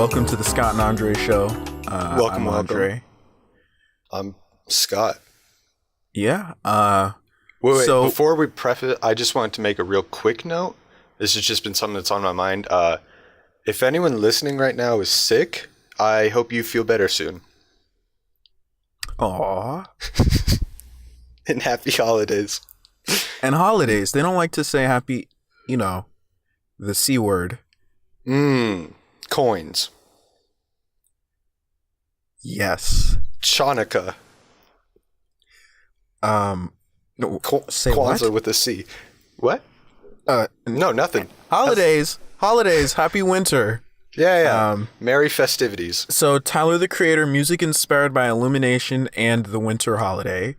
Welcome to the Scott and Andre Show. Welcome, Andre. I'm Scott. Yeah. Wait, so before we preface, I just wanted to make a real quick note. This has just been something that's on my mind. If anyone listening right now is sick, I hope you feel better soon. Aw. And happy holidays. And holidays. They don't like to say happy, the C word. Coins. Yes. Chanukah. No, say Kwanzaa what? with a C. What? No, nothing. Holidays. Happy winter. Yeah. Merry festivities. So Tyler, the Creator, music inspired by Illumination and the winter holiday.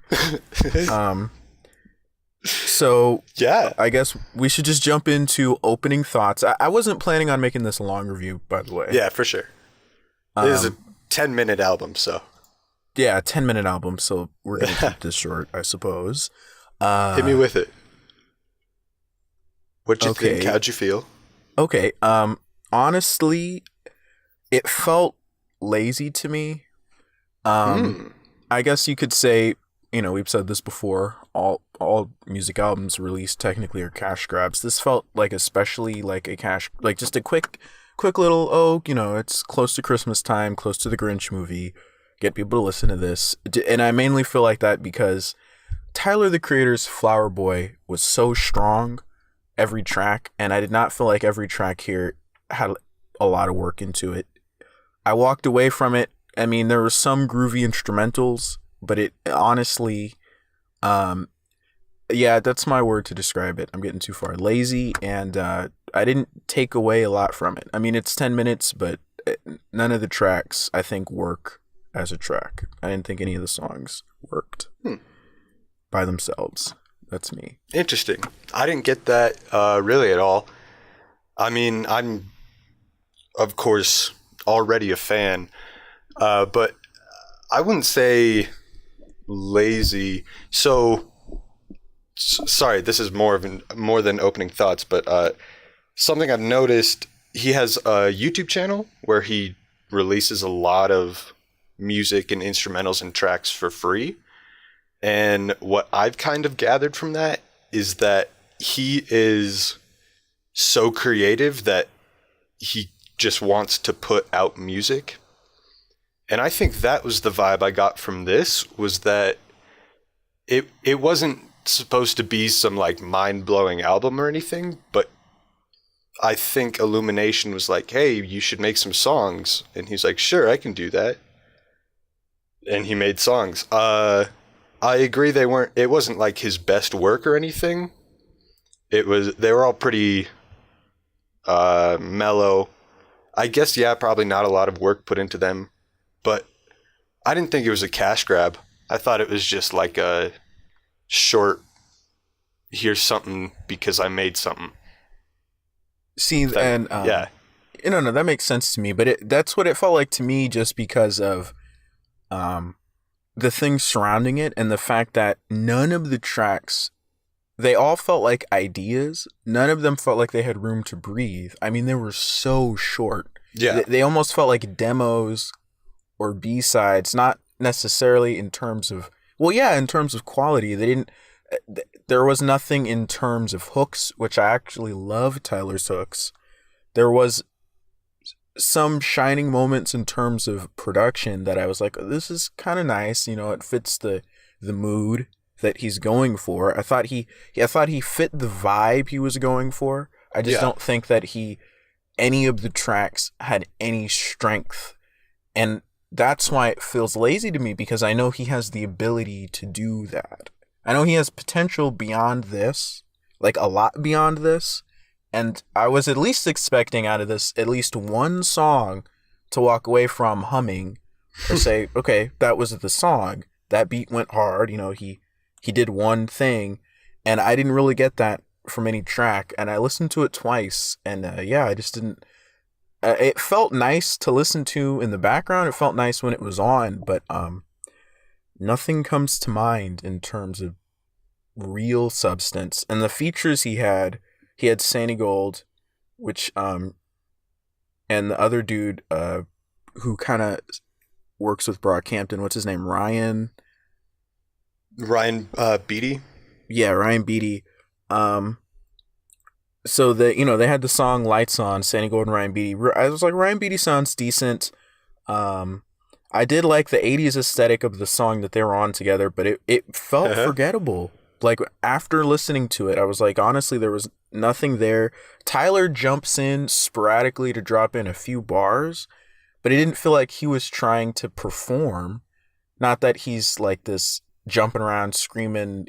So yeah, I guess we should just jump into opening thoughts. I wasn't planning on making this a long review, by the way. Yeah, for sure. It is a 10-minute album, so. Yeah, a 10-minute album, so we're going to keep this short, I suppose. Hit me with it. What'd you think? How'd you feel? Okay, honestly, it felt lazy to me. I guess you could say, we've said this before, all music albums released technically are cash grabs. This felt like especially like a cash, like just a quick little, it's close to Christmas time, close to the Grinch movie, get people to listen to this. And I mainly feel like that because Tyler, the Creator's Flower Boy was so strong every track, and I did not feel like every track here had a lot of work into it. I walked away from it. I mean, there were some groovy instrumentals, but it honestly, yeah, that's my word to describe it. I'm getting too far. Lazy, and I didn't take away a lot from it. I mean, it's 10 minutes, but none of the tracks, I think, work as a track. I didn't think any of the songs worked by themselves. That's me. Interesting. I didn't get that really at all. I mean, I'm, of course, already a fan, but I wouldn't say lazy. So, sorry, this is more than opening thoughts, but something I've noticed, he has a YouTube channel where he releases a lot of music and instrumentals and tracks for free. And what I've kind of gathered from that is that he is so creative that he just wants to put out music. And I think that was the vibe I got from this, was that it wasn't supposed to be some like mind-blowing album or anything, but I think Illumination was like, hey, you should make some songs. And he's like, sure, I can do that. And he made songs. I agree it wasn't like his best work or anything. They were all pretty mellow. I guess, yeah, probably not a lot of work put into them, but I didn't think it was a cash grab. I thought it was just like a short, here's something because I made something. See, yeah. No, that makes sense to me, but that's what it felt like to me, just because of the things surrounding it and the fact that none of the tracks, they all felt like ideas. None of them felt like they had room to breathe. I mean, they were so short. Yeah. They almost felt like demos or B-sides, not necessarily in terms of, well, yeah, in terms of quality. There was nothing in terms of hooks, which I actually love Tyler's hooks. There was some shining moments in terms of production that I was like, oh, this is kind of nice. It fits the mood that he's going for. I thought he fit the vibe he was going for. I just don't think that any of the tracks had any strength. And that's why it feels lazy to me, because I know he has the ability to do that. I know he has potential beyond this, like a lot beyond this. And I was at least expecting out of this at least one song to walk away from humming or say, okay, that was the song. That beat went hard. He did one thing, and I didn't really get that from any track. And I listened to it twice, and I just didn't. It felt nice to listen to in the background. It felt nice when it was on, but nothing comes to mind in terms of real substance. And the features he had Sandy Gold, which and the other dude who kind of works with Brockhampton. What's his name? Ryan Beatty. Yeah, Ryan Beatty. So they had the song "Lights On," Sandy Gold and Ryan Beatty. I was like, Ryan Beatty sounds decent. I did like the '80s aesthetic of the song that they were on together, but it felt forgettable. Like after listening to it, I was like, honestly, there was nothing there. Tyler jumps in sporadically to drop in a few bars, but it didn't feel like he was trying to perform. Not that he's like this jumping around screaming,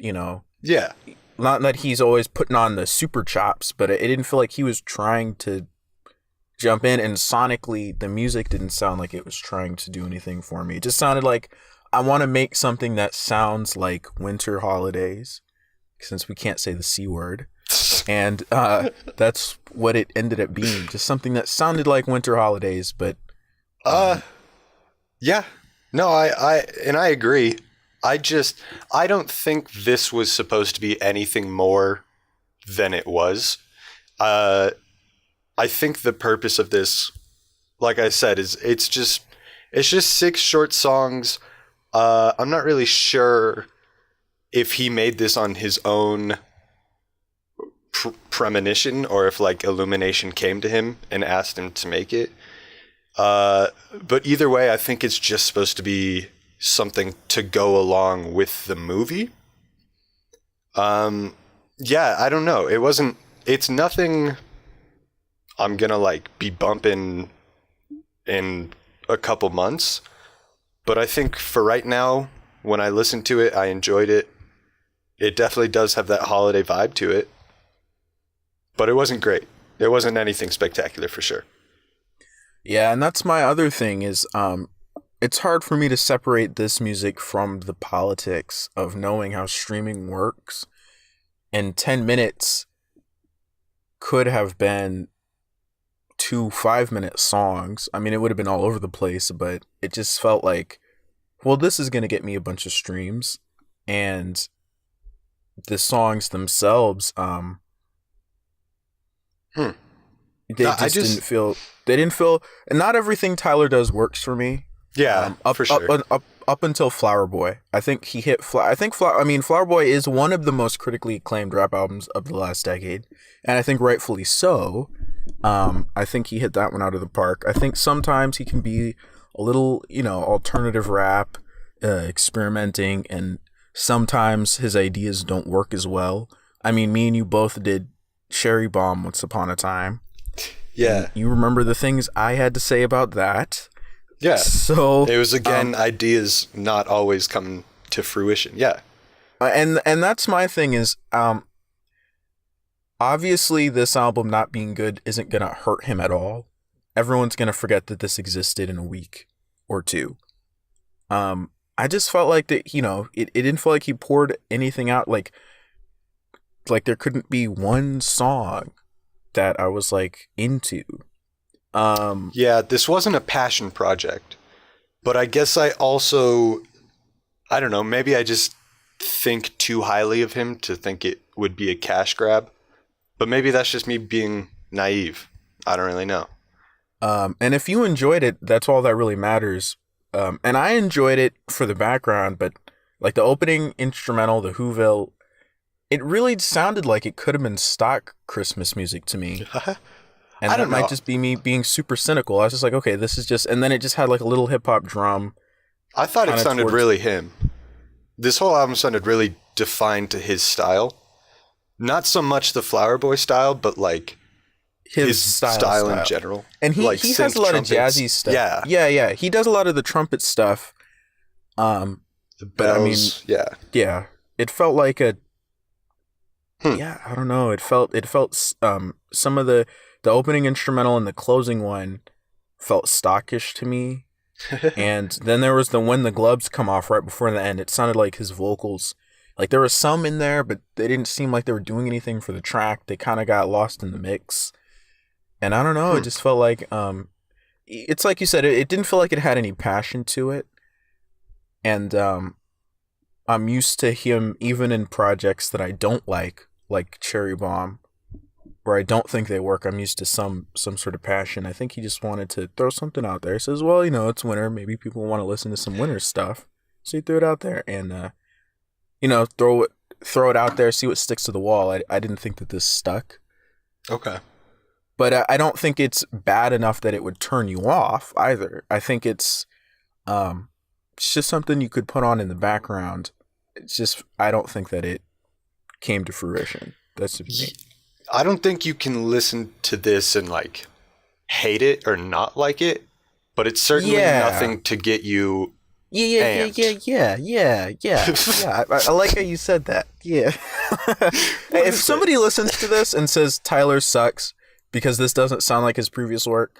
Yeah. Not that he's always putting on the super chops, but it didn't feel like he was trying to jump in, and sonically the music didn't sound like it was trying to do anything for me. It just sounded like I want to make something that sounds like Winter Holidays, since we can't say the C word. And that's what it ended up being. Just something that sounded like Winter Holidays, but yeah. No, I agree. I don't think this was supposed to be anything more than it was. I think the purpose of this, like I said, is it's just 6 short songs. I'm not really sure if he made this on his own premonition or if like Illumination came to him and asked him to make it. But either way, I think it's just supposed to be something to go along with the movie. Yeah, I don't know. It's nothing I'm gonna like be bumping in a couple months, but I think for right now, when I listened to it, I enjoyed it. It definitely does have that holiday vibe to it, but it wasn't great. It wasn't anything spectacular for sure. Yeah, and that's my other thing is it's hard for me to separate this music from the politics of knowing how streaming works. And 10 minutes could have been 2 5-minute songs. I mean, it would have been all over the place, but it just felt like, well, this is going to get me a bunch of streams. And the songs themselves, they didn't feel, and not everything Tyler does works for me. Yeah, for sure. Up until Flower Boy, I think he hit. Flower Boy is one of the most critically acclaimed rap albums of the last decade, and I think rightfully so. I think he hit that one out of the park. I think sometimes he can be a little, alternative rap, experimenting, and sometimes his ideas don't work as well. I mean, me and you both did Cherry Bomb once upon a time. Yeah. You remember the things I had to say about that. Yeah. So it was, again, ideas not always coming to fruition. Yeah. And that's my thing is, obviously this album not being good isn't going to hurt him at all. Everyone's going to forget that this existed in a week or two. I just felt like that, it didn't feel like he poured anything out. Like there couldn't be one song that I was like into. Yeah, this wasn't a passion project, but I guess I don't know, maybe I just think too highly of him to think it would be a cash grab, but maybe that's just me being naive. I don't really know. And if you enjoyed it, that's all that really matters. And I enjoyed it for the background, but like the opening instrumental, the Whoville, it really sounded like it could have been stock Christmas music to me. And that might just be me being super cynical. I was just like, okay, this is just, and then it just had like a little hip hop drum. I thought it sounded really him. This whole album sounded really defined to his style. Not so much the Flower Boy style, but like his style in general. And he has a lot of jazzy stuff. Yeah. He does a lot of the trumpet stuff. The bells, yeah. It felt like a, yeah, I don't know. It felt some of the opening instrumental and the closing one felt stockish to me. And then there was when the gloves come off right before the end, it sounded like his vocals, like there was some in there, but they didn't seem like they were doing anything for the track. They kind of got lost in the mix. And I don't know, it just felt like, it's like you said, it didn't feel like it had any passion to it. And I'm used to him even in projects that I don't like Cherry Bomb where I don't think they work. I'm used to some sort of passion. I think he just wanted to throw something out there. He says, well, you know, it's winter. Maybe people want to listen to some winter stuff. So he threw it out there and, you know, throw it out there, see what sticks to the wall. I didn't think that this stuck. Okay. But I don't think it's bad enough that it would turn you off either. I think it's just something you could put on in the background. It's just, I don't think that it came to fruition. That's just me. I don't think you can listen to this and like hate it or not like it, but it's certainly nothing to get you Yeah. I like how you said that. Yeah. If somebody listens to this and says Tyler sucks because this doesn't sound like his previous work,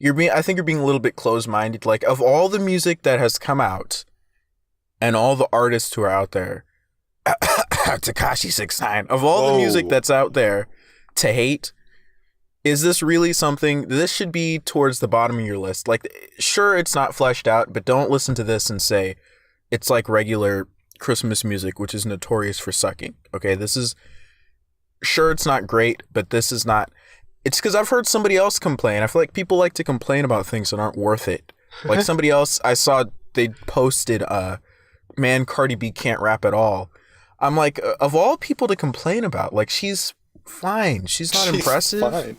I think you're being a little bit closed-minded. Like, of all the music that has come out and all the artists who are out there, Tekashi 69, of all the music that's out there to hate, is this really something? This should be towards the bottom of your list. Like, sure, it's not fleshed out, but don't listen to this and say it's like regular Christmas music, which is notorious for sucking. Okay, this is, sure, it's not great, but this is not. It's because I've heard somebody else complain. I feel like people like to complain about things that aren't worth it. Like somebody else, I saw they posted, man, Cardi B can't rap at all. I'm like, of all people to complain about, like, she's fine. She's not impressive. Fine.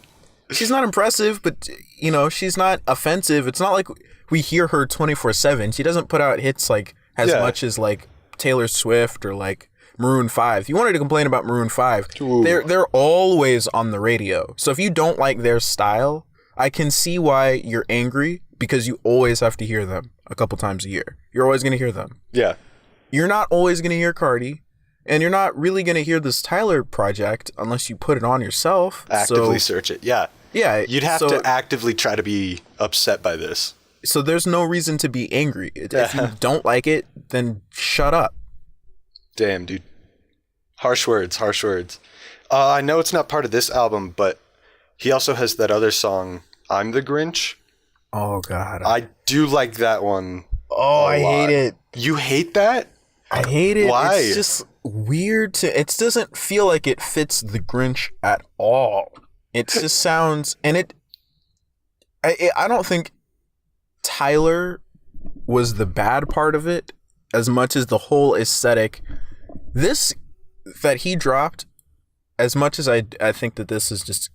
She's not impressive, but, you know, she's not offensive. It's not like we hear her 24/7. She doesn't put out hits like as much as like Taylor Swift or like Maroon 5. If you wanted to complain about Maroon 5, they're always on the radio. So if you don't like their style, I can see why you're angry, because you always have to hear them a couple times a year. You're always going to hear them. Yeah. You're not always going to hear Cardi. And you're not really going to hear this Tyler project unless you put it on yourself. Actively search it. Yeah. Yeah. You'd have to actively try to be upset by this. So there's no reason to be angry. If you don't like it, then shut up. Damn, dude. Harsh words, harsh words. I know it's not part of this album, but he also has that other song, I'm the Grinch. Oh, God. I do like that one. Oh, I hate it. You hate that? I hate it. Why? It's just weird it doesn't feel like it fits the Grinch at all. It just sounds, and I don't think Tyler was the bad part of it as much as the whole aesthetic. This that he dropped, as much as I think that this is just,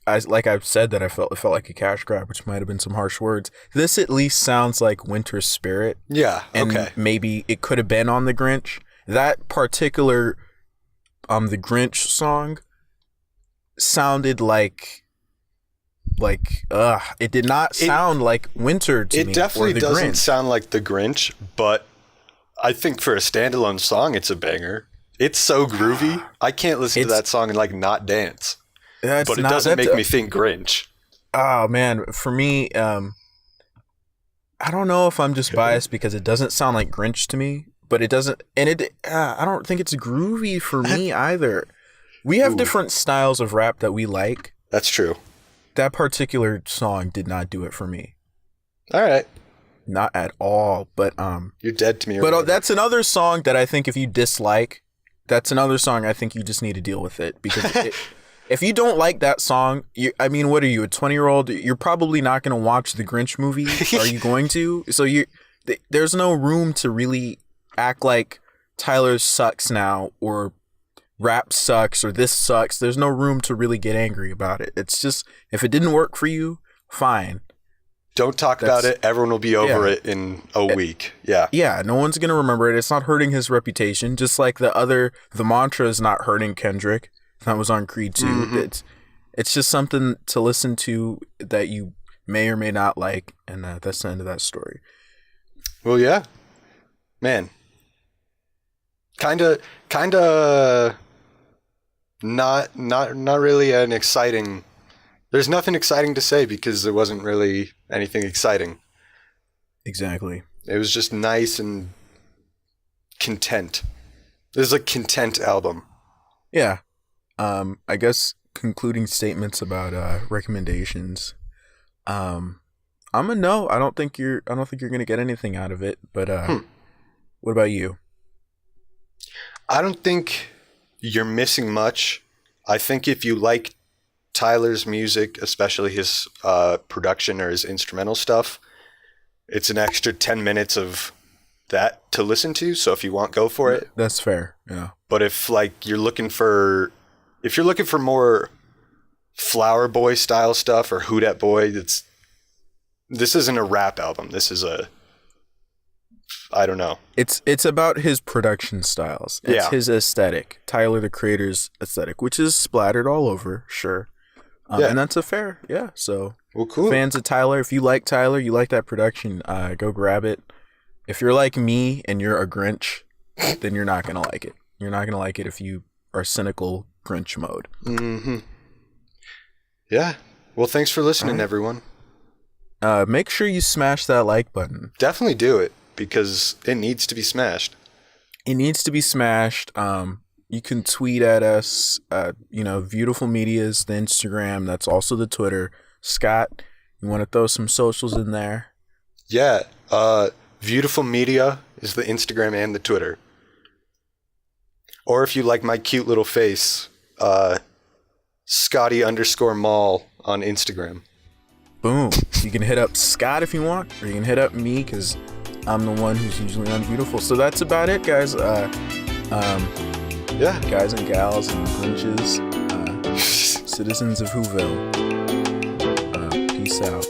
like I've said, that it felt like a cash grab, which might have been some harsh words. This at least sounds like Winter Spirit. Yeah, and maybe it could have been on the Grinch. That particular, the Grinch song sounded like it did not sound like winter to me. It definitely doesn't Grinch. sound like the Grinch, but I think for a standalone song, it's a banger. It's so groovy. I can't listen to that song and like not dance. But it doesn't make me think Grinch. Oh man, for me, I don't know if I'm just biased because it doesn't sound like Grinch to me, but it doesn't, and I don't think it's groovy for me either. We have different styles of rap that we like. That's true. That particular song did not do it for me. All right. Not at all, but you're dead to me. But that's another song that I think if you dislike, that's another song I think you just need to deal with it, because if you don't like that song, what are you, a 20-year-old? You're probably not going to watch the Grinch movie. Are you going to? So there's no room to really act like Tyler sucks now, or rap sucks, or this sucks. There's no room to really get angry about it. It's just, if it didn't work for you, fine. Don't talk about it. Everyone will be over it in a week. Yeah. Yeah, no one's going to remember it. It's not hurting his reputation, just like the mantra is not hurting Kendrick. That was on Creed 2. Mm-hmm. It's just something to listen to that you may or may not like, and that's the end of that story. Well, yeah. Man. Kind of not really an exciting. There's nothing exciting to say because there wasn't really anything exciting. Exactly. It was just nice and content. It was a content album. Yeah. I guess concluding statements about recommendations. I'm a no. I don't think you're gonna get anything out of it. But what about you? I don't think you're missing much. I think if you like Tyler's music, especially his production or his instrumental stuff, it's an extra 10 minutes of that to listen to. So if you want, go for it. That's fair. Yeah. But if like you're looking for more Flower Boy style stuff or Who Dat Boy, this isn't a rap album. This is I don't know. It's about his production styles. It's his aesthetic. Tyler, the Creator's aesthetic, which is splattered all over, sure. And that's a fair, So, well, cool. Fans of Tyler, if you like Tyler, you like that production, go grab it. If you're like me and you're a Grinch, then you're not gonna like it. You're not gonna like it if you are cynical Grinch mode. Mm-hmm. Yeah. Well, thanks for listening, everyone. Make sure you smash that like button. Definitely do it, because it needs to be smashed. It needs to be smashed. You can tweet at us. Beautiful Media's the Instagram. That's also the Twitter. Scott, you want to throw some socials in there? Yeah. Beautiful Media is the Instagram and the Twitter. Or if you like my cute little face, Scotty_Mall on Instagram. Boom. You can hit up Scott if you want, or you can hit up me because I'm the one who's usually on Beautiful. So that's about it, guys. Guys and gals and Grinches, citizens of Whoville. Peace out.